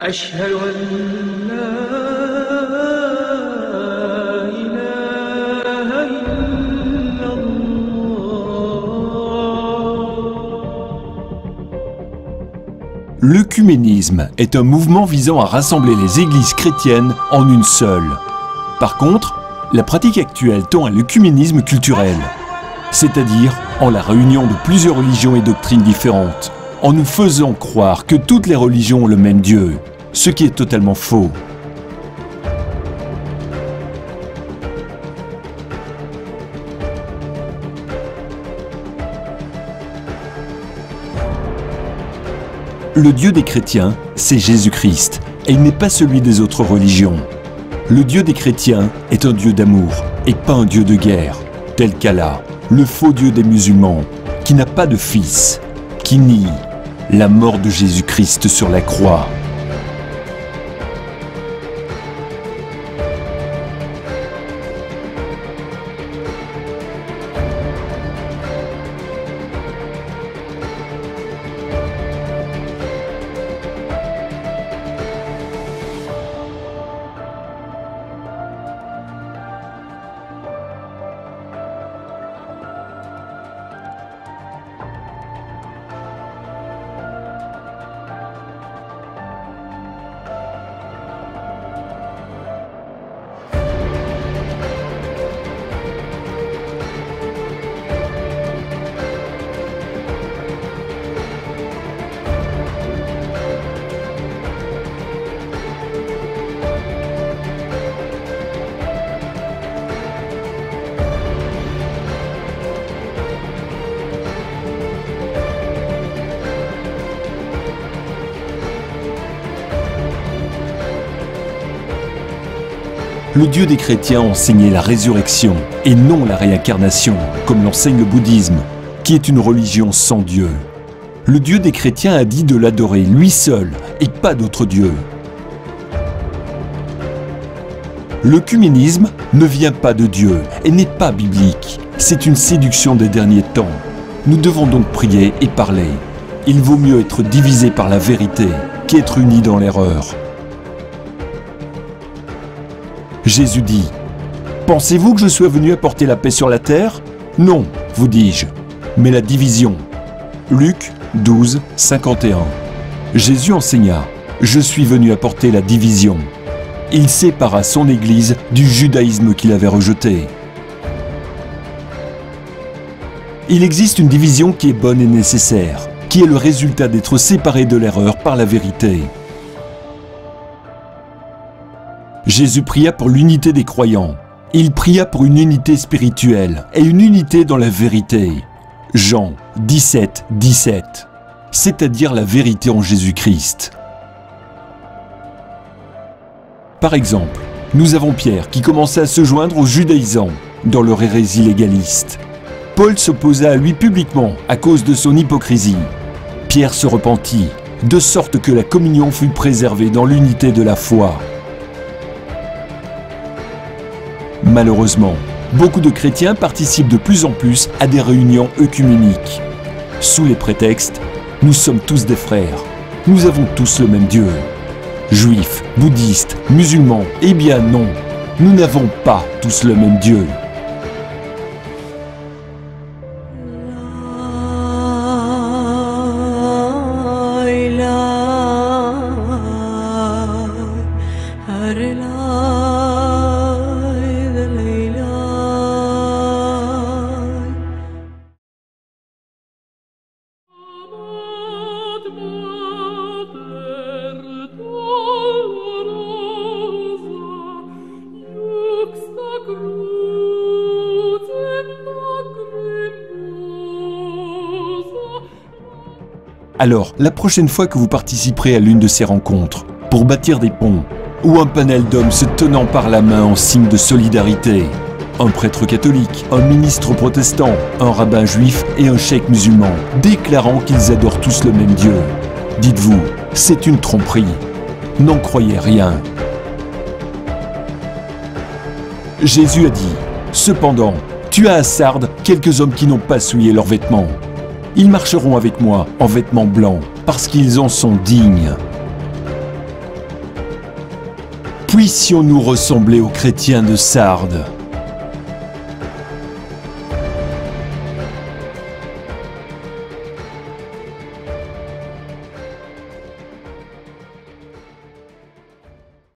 أشهد أن لا إله إلا الله. L'œcuménisme est un mouvement visant à rassembler les églises chrétiennes en une seule. Par contre, la pratique actuelle tend à l'œcuménisme culturel, c'est-à-dire en la réunion de plusieurs religions et doctrines différentes, en nous faisant croire que toutes les religions ont le même Dieu, ce qui est totalement faux. Le Dieu des chrétiens, c'est Jésus-Christ, et il n'est pas celui des autres religions. Le Dieu des chrétiens est un Dieu d'amour, et pas un Dieu de guerre, tel qu'Allah, le faux Dieu des musulmans, qui n'a pas de fils, qui nie la mort de Jésus-Christ sur la croix. Le Dieu des chrétiens enseignait la résurrection et non la réincarnation, comme l'enseigne le bouddhisme, qui est une religion sans Dieu. Le Dieu des chrétiens a dit de l'adorer lui seul et pas d'autre Dieu. L'œcuménisme ne vient pas de Dieu et n'est pas biblique. C'est une séduction des derniers temps. Nous devons donc prier et parler. Il vaut mieux être divisé par la vérité qu'être unis dans l'erreur. Jésus dit « Pensez-vous que je sois venu apporter la paix sur la terre? Non, vous dis-je, mais la division. » Luc 12, 51. Jésus enseigna « Je suis venu apporter la division. » Il sépara son Église du judaïsme qu'il avait rejeté. Il existe une division qui est bonne et nécessaire, qui est le résultat d'être séparé de l'erreur par la vérité. Jésus pria pour l'unité des croyants. Il pria pour une unité spirituelle et une unité dans la vérité. Jean 17, 17. C'est-à-dire la vérité en Jésus-Christ. Par exemple, nous avons Pierre qui commençait à se joindre aux judaïsants dans leur hérésie légaliste. Paul s'opposa à lui publiquement à cause de son hypocrisie. Pierre se repentit, de sorte que la communion fut préservée dans l'unité de la foi. Malheureusement, beaucoup de chrétiens participent de plus en plus à des réunions œcuméniques. Sous les prétextes, nous sommes tous des frères, nous avons tous le même Dieu. Juifs, bouddhistes, musulmans, eh bien non, nous n'avons pas tous le même Dieu. Alors, la prochaine fois que vous participerez à l'une de ces rencontres, pour bâtir des ponts, ou un panel d'hommes se tenant par la main en signe de solidarité, un prêtre catholique, un ministre protestant, un rabbin juif et un cheikh musulman, déclarant qu'ils adorent tous le même Dieu, dites-vous, c'est une tromperie. N'en croyez rien. Jésus a dit, cependant, tu as à Sardes quelques hommes qui n'ont pas souillé leurs vêtements. Ils marcheront avec moi en vêtements blancs, parce qu'ils en sont dignes. puissions-nous ressembler aux chrétiens de Sardes.